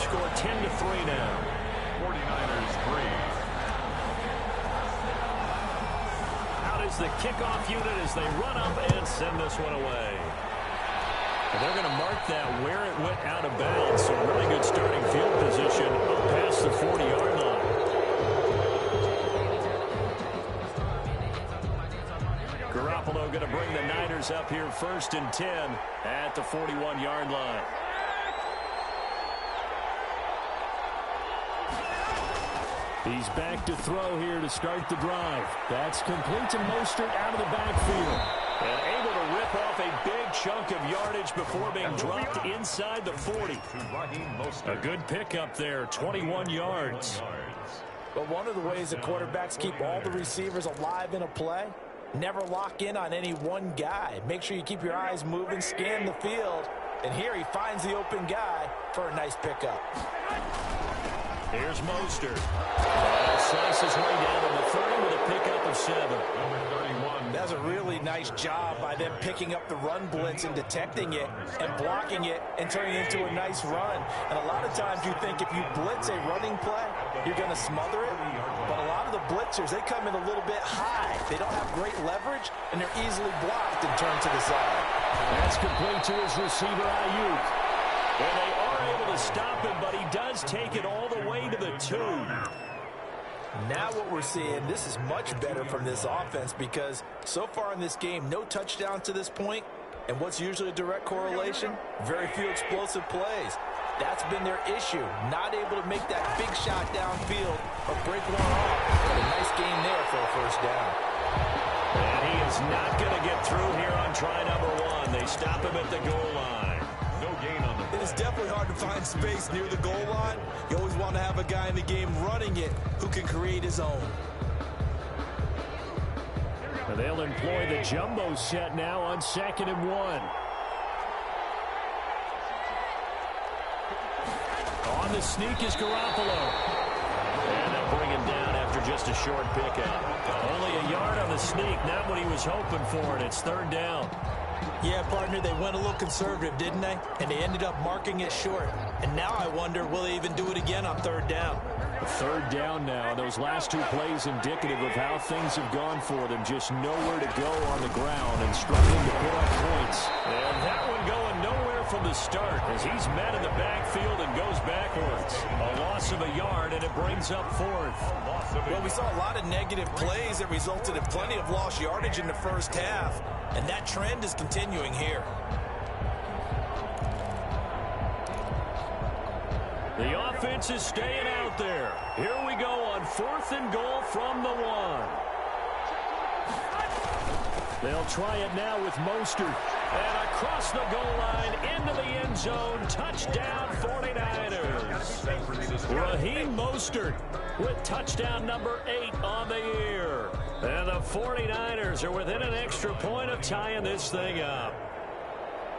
score 10-3 now. 49ers 3. Out is the kickoff unit as they run up and send this one away. And they're going to mark that where it went out of bounds. So really good starting field position up past the 40-yard line. Garoppolo going to bring the Niners up here 1st and 10 at the 41-yard line. He's back to throw here to start the drive. That's complete to Mostert out of the backfield. And able to rip off a big chunk of yardage before being dropped inside the 40. A good pickup there, 21 yards. But one of the ways that quarterbacks keep all the receivers alive in a play, never lock in on any one guy. Make sure you keep your eyes moving, scan the field. And here he finds the open guy for a nice pickup. Here's Mostert. Slices way down to the 30 with a pickup of 7. That's a really nice job by them picking up the run blitz and detecting it and blocking it and turning it into a nice run. And a lot of times you think if you blitz a running play, you're going to smother it. But a lot of the blitzers, they come in a little bit high. They don't have great leverage, and they're easily blocked and turned to the side. That's complete to his receiver, Ayuk. And they are able to stop him, but he does take it all the way to the 2. Now what we're seeing, this is much better from this offense because so far in this game, no touchdown to this point. And what's usually a direct correlation? Very few explosive plays. That's been their issue. Not able to make that big shot downfield or break one off. But a nice gain there for a first down. And he is not going to get through here on try number 1. They stop him at the goal line. No gain on the play. It is definitely hard to find space near the goal line. You always want to have a guy in the game running it who can create his own. And they'll employ the jumbo set now on 2nd and 1. On the sneak is Garoppolo. And they'll bring him down after just a short pickup. Only a yard on the sneak, not what he was hoping for, and it's 3rd down. Yeah, partner, they went a little conservative, didn't they? And they ended up marking it short. And now I wonder, will they even do it again on 3rd down? 3rd down now, and those last 2 plays indicative of how things have gone for them. Just nowhere to go on the ground and struggling to put up points. And that one going nowhere from the start as he's met in the backfield and goes backwards. A loss of a yard, and it brings up 4th. Well, we saw a lot of negative plays that resulted in plenty of lost yardage in the first half. And that trend is continuing here. The offense is staying out there. Here we go on 4th and goal from the 1. They'll try it now with Mostert. And across the goal line into the end zone. Touchdown 49ers. Raheem Mostert with touchdown number 8 on the year. And the 49ers are within an extra point of tying this thing up.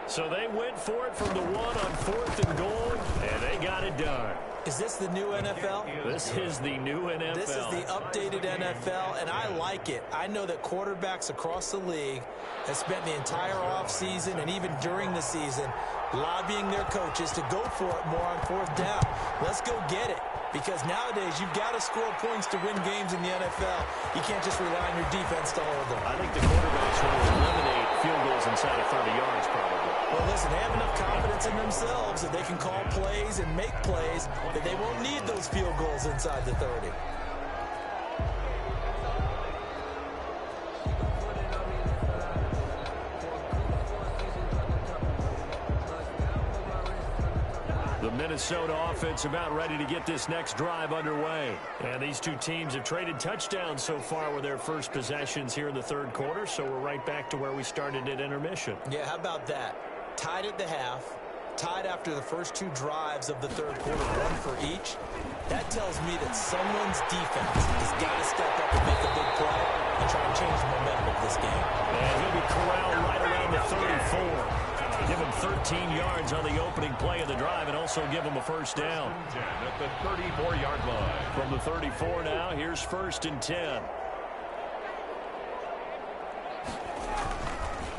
So they went for it from the 1 on 4th and goal, and they got it done. Is this the new NFL? This is the new NFL. This is the updated NFL, and I like it. I know that quarterbacks across the league have spent the entire offseason and even during the season lobbying their coaches to go for it more on 4th down. Let's go get it. Because nowadays, you've got to score points to win games in the NFL. You can't just rely on your defense to hold them. I think the quarterbacks will eliminate field goals inside of 30 yards probably. Well, listen, they have enough confidence in themselves that they can call plays and make plays that they won't need those field goals inside the 30. The Minnesota offense about ready to get this next drive underway. And these two teams have traded touchdowns so far with their first possessions here in the 3rd quarter, so we're right back to where we started at intermission. Yeah, how about that? Tied at the half, tied after the first 2 drives of the 3rd quarter, 1 for each. That tells me that someone's defense has got to step up and make a big play and try to change the momentum of this game. And he'll be corralled right around the 34. Give him 13 yards on the opening play of the drive and also give him a first down. At the 34-yard line. From the 34 now, here's 1st and 10.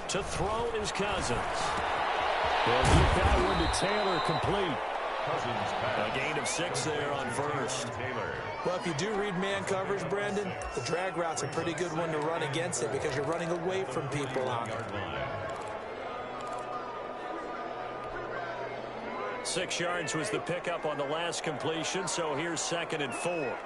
To throw is Cousins. They'll get that one to Taylor complete. A gain of 6 there on first. Well, if you do read man coverage, Brandon, the drag route's a pretty good one to run against it because you're running away from people on it. 6 yards was the pickup on the last completion, so here's 2nd and 4.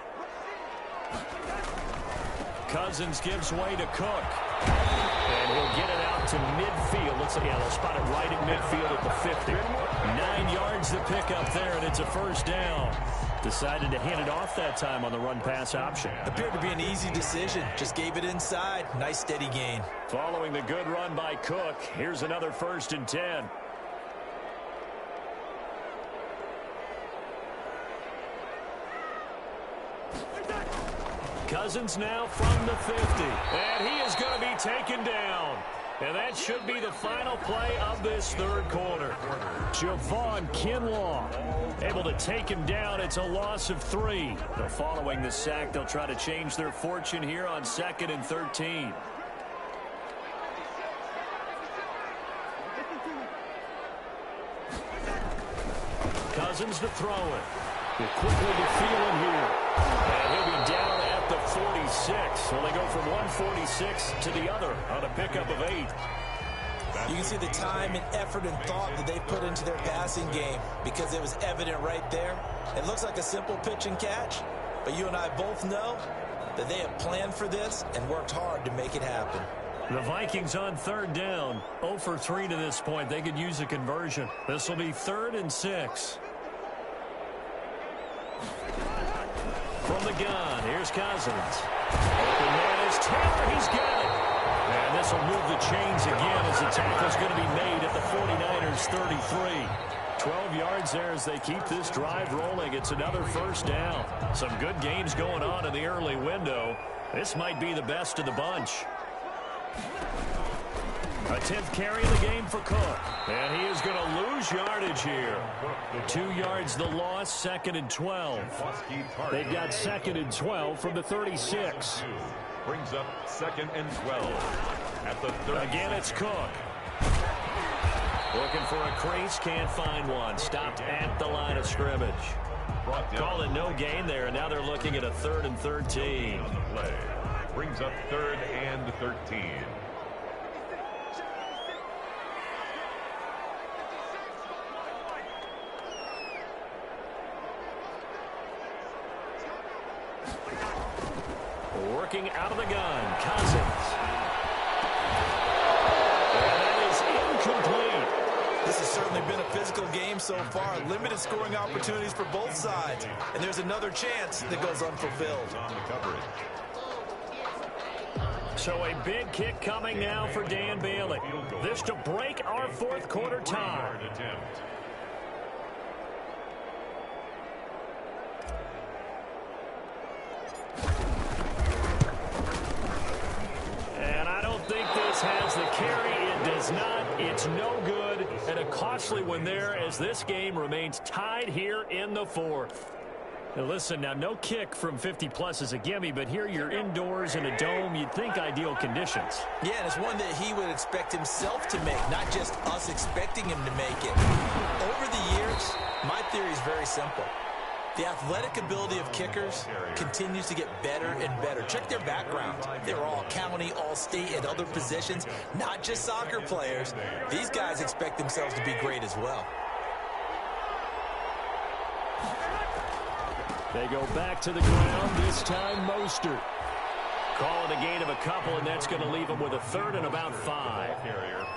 Cousins gives way to Cook. And he'll get it out to midfield. Looks like, they'll spot it right at midfield at the 50. 9 yards the pickup there, and it's a first down. Decided to hand it off that time on the run-pass option. Appeared to be an easy decision. Just gave it inside. Nice, steady gain. Following the good run by Cook, here's another 1st and 10. Cousins now from the 50. And he is going to be taken down. And that should be the final play of this 3rd quarter. Javon Kinlaw able to take him down. It's a loss of 3. But following the sack, they'll try to change their fortune here on 2nd and 13. Cousins to throw it. They're quickly to Thielen here. And he'll be down at the 46. So they go from 146 to the other on a pickup of 8. You can see the time and effort and thought that they put into their passing game because it was evident right there. It looks like a simple pitch and catch, but you and I both know that they have planned for this and worked hard to make it happen. The Vikings on 3rd down. 0 for 3 to this point. They could use a conversion. This will be 3rd and 6. From the gun, here's Cousins. Open man is Taylor. He's got it. And this will move the chains again as the tackle's going to be made at the 49ers 33. 12 yards there as they keep this drive rolling. It's another 1st down. Some good games going on in the early window. This might be the best of the bunch. A 10th carry of the game for Cook. And he is going to lose yardage here. 2 yards the loss, 2nd and 12. They've got 2nd and 12 from the 36. Brings up 2nd and 12 at the 30. Again, it's Cook. Looking for a crease, can't find one. Stopped at the line of scrimmage. Call it no gain there, and now they're looking at a 3rd and 13. On the play. Brings up 3rd and 13. Working out of the gun, Cousins. And that is incomplete. This has certainly been a physical game so far. Limited scoring opportunities for both sides. And there's another chance that goes unfulfilled. On the coverage. So a big kick coming now for Dan Bailey. This to break our 4th quarter tie. Has the carry. It does not. It's no good. And a costly one there as this game remains tied here in the 4th. Now listen, now no kick from 50-plus is a gimme, but here you're indoors in a dome. You'd think ideal conditions. Yeah, and it's one that he would expect himself to make, not just us expecting him to make it. Over the years, my theory is very simple. The athletic ability of kickers continues to get better and better. Check their background. They're all county, all state, and other positions, not just soccer players. These guys expect themselves to be great as well. They go back to the ground, this time Mostert. Call it a gain of a couple, and that's going to leave him with a 3rd and about 5.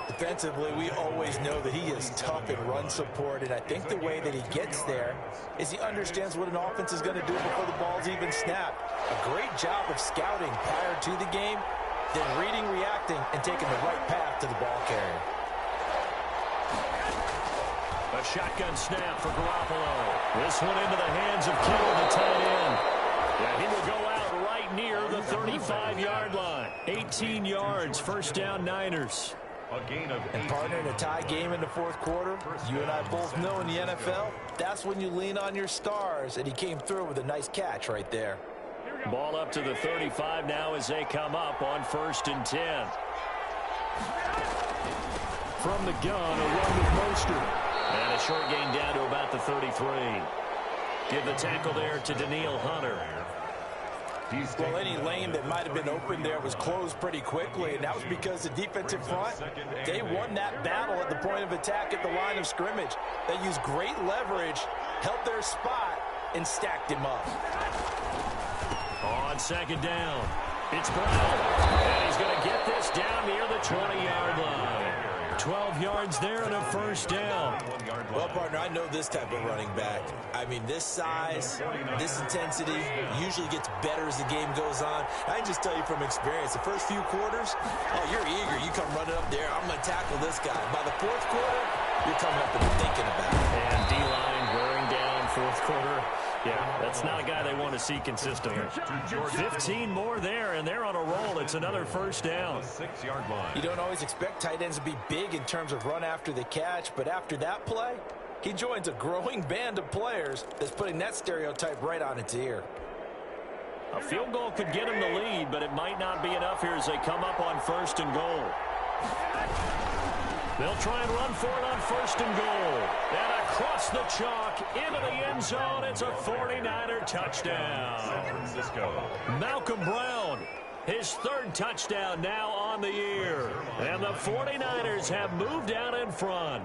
Defensively, we always know that he is tough in run support, and I think the way that he gets there is he understands what an offense is going to do before the ball's even snapped. A great job of scouting prior to the game, then reading, reacting, and taking the right path to the ball carrier. A shotgun snap for Garoppolo. This one into the hands of Kittle, the tight end. Yeah, he will go out right near the 35-yard line. 18 yards, 1st down Niners. And partner, in a tie game in the 4th quarter, you and I both know in the NFL, that's when you lean on your stars, and he came through with a nice catch right there. Ball up to the 35 now as they come up on 1st and 10. From the gun, a run with Mostert. And a short gain down to about the 33. Give the tackle there to Daniil Hunter. Well, any lane that might have been open there was closed pretty quickly, and that was because the defensive front, they won that battle at the point of attack at the line of scrimmage. They used great leverage, held their spot, and stacked him up. On second down, it's Brown, and he's going to get this down near the 20-yard line. 12 yards there and a first down. Well, partner, I know this type of running back. I mean, this size, this intensity usually gets better as the game goes on. I can just tell you from experience, the first few quarters, oh, you're eager. You come running up there, I'm going to tackle this guy. By the fourth quarter, you're coming up and thinking about it. And D-line wearing down fourth quarter. Yeah, that's not a guy they want to see consistently. 15 more there, and they're on a roll. It's another first down. 6-yard line. You don't always expect tight ends to be big in terms of run after the catch, but after that play, he joins a growing band of players that's putting that stereotype right on its ear. A field goal could get him the lead, but it might not be enough here as they come up on first and goal. They'll try and run for it on first and goal. And across the chalk into the end zone. It's a 49er touchdown. San Francisco. Malcolm Brown, his third touchdown now on the year. And the 49ers have moved out in front.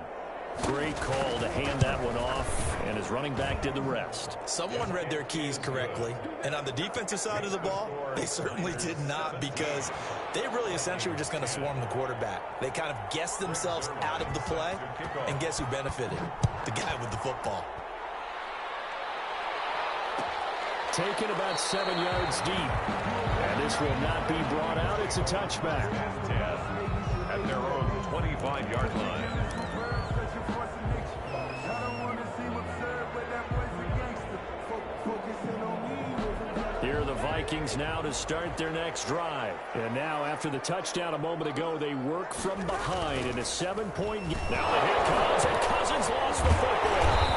Great call to hand that one off, and his running back did the rest. Someone read their keys correctly, and on the defensive side of the ball, they certainly did not, because they really essentially were just going to swarm the quarterback. They kind of guessed themselves out of the play, and guess who benefited? The guy with the football. Taken about 7 yards deep, and this will not be brought out. It's a touchback. 10 at their own 25-yard line. Here are the Vikings now to start their next drive. And now, after the touchdown a moment ago, they work from behind in a 7-point game. Now the hit comes, and Cousins lost the football.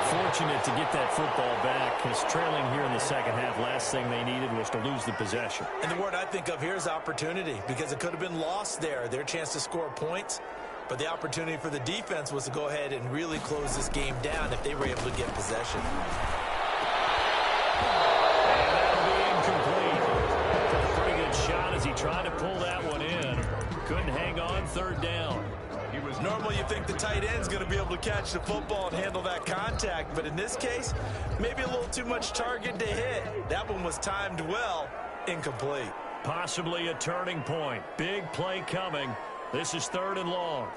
Fortunate to get that football back, because trailing here in the second half, last thing they needed was to lose the possession. And the word I think of here is opportunity, because it could have been lost there. Their chance to score points. But the opportunity for the defense was to go ahead and really close this game down if they were able to get possession. And that'll be incomplete. Took a pretty good shot as he tried to pull that one in. Couldn't hang on, third down. Normally you think the tight end's going to be able to catch the football and handle that contact, but in this case, maybe a little too much target to hit. That one was timed well, incomplete. Possibly a turning point. Big play coming. This is third and long.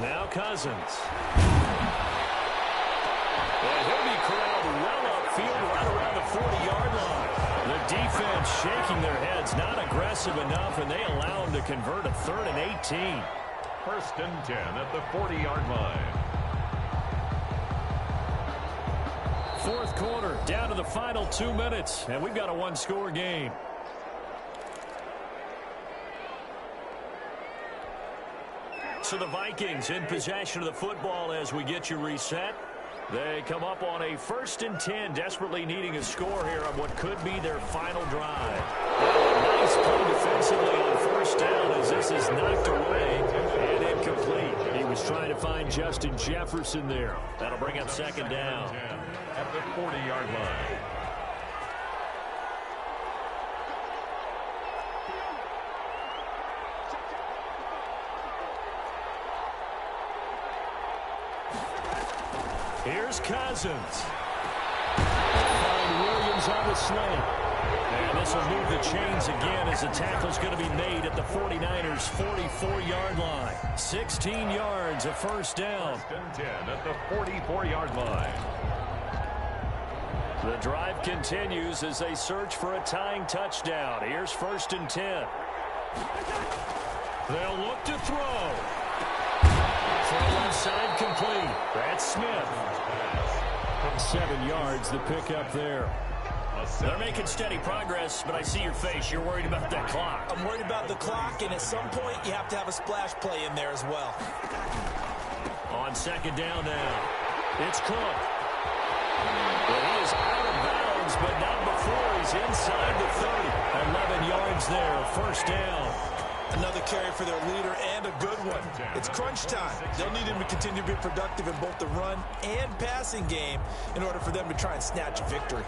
Now Cousins. And he'll be corralled well upfield right around the 40-yard line. The defense shaking their heads, not aggressive enough, and they allow him to convert a 3rd and 18. First and 10 at the 40-yard line. Fourth quarter, down to the final 2 minutes, and we've got a one-score game. So the Vikings in possession of the football as we get you reset. They come up on a 1st and 10, desperately needing a score here on what could be their final drive. Nice play defensively on first down as this is knocked away and incomplete. He was trying to find Justin Jefferson there. That'll bring up second down. At the 40-yard line. Here's Cousins. Find Williams on the slant. And this will move the chains again as the tackle's going to be made at the 49ers' 44-yard line. 16 yards, a first down. First and 10 at the 44-yard line. The drive continues as they search for a tying touchdown. Here's 1st and 10. They'll look to throw. Throw inside complete. That's Smith. 7 yards, the pickup there. They're making steady progress, but I see your face. You're worried about that clock. I'm worried about the clock, and at some point you have to have a splash play in there as well. On second down now, it's Cook. It's inside the 30. 11 yards there, first down. Another carry for their leader and a good one. It's crunch time. They'll need him to continue to be productive in both the run and passing game in order for them to try and snatch a victory.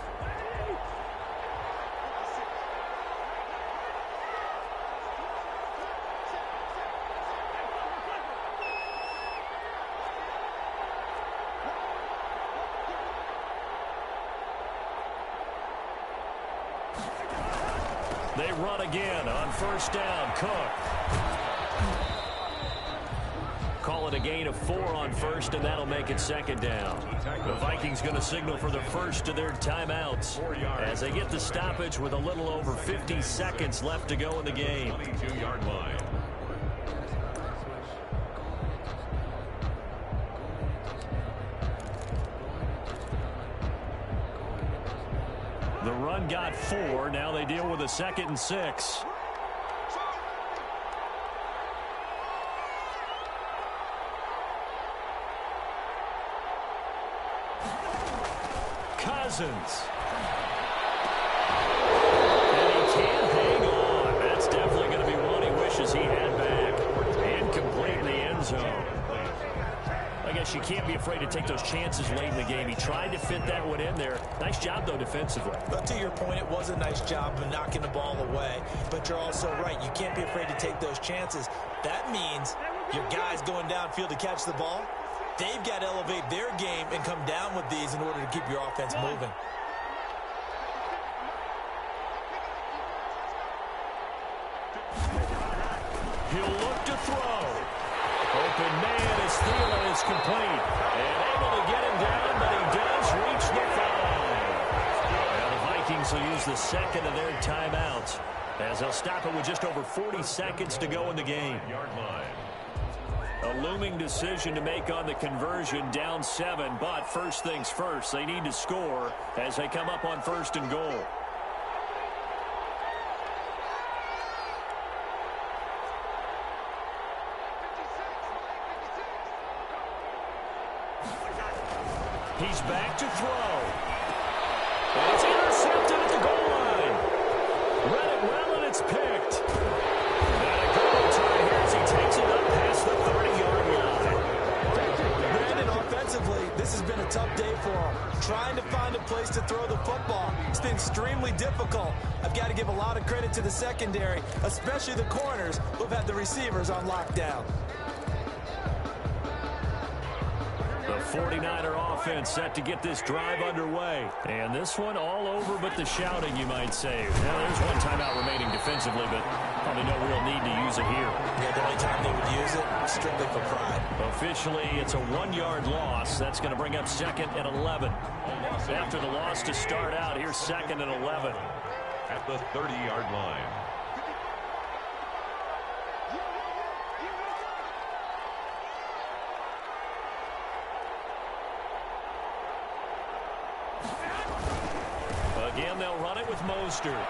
They run again on first down. Cook. Call it a gain of 4 on first, and that'll make it second down. The Vikings going to signal for the first of their timeouts as they get the stoppage with a little over 50 seconds left to go in the game. 22-yard line. The run got 4. Now they deal with a 2nd and 6. Cousins. And he can't hang on. That's definitely going to be one he wishes he had back. Incomplete in the end zone. I guess you can't be afraid to take those chances late in the game. He tried to fit that one in there. Nice job, though, defensively. But to your point, it was a nice job of knocking the ball away. But you're also right. You can't be afraid to take those chances. That means your guys going downfield to catch the ball, they've got to elevate their game and come down with these in order to keep your offense moving. He'll look to throw. Open man as Thielen is complete. And able to get him down, but he does reach the 5. Now the Vikings will use the second of their timeouts as they'll stop it with just over 40 seconds to go in the game. A looming decision to make on the conversion, down 7, but first things first, they need to score as they come up on 1st and goal. He's back to throw. And it's intercepted at the goal line. Read it well, and it's picked. And a good try here as he takes it up past the 30-yard line. Brandon, offensively, this has been a tough day for him. Trying to find a place to throw the football. It's been extremely difficult. I've got to give a lot of credit to the secondary, especially the corners who've had the receivers on lockdown. The 49er offense set to get this drive underway. And this one all over but the shouting, you might say. Now, there's one timeout remaining defensively, but probably no real need to use it here. Yeah, the only time they would use it, strictly for pride. Officially, it's a 1-yard loss. That's going to bring up 2nd and 11. After the loss to start out, here's 2nd and 11. At the 30-yard line. Again, they'll run it with Mostert.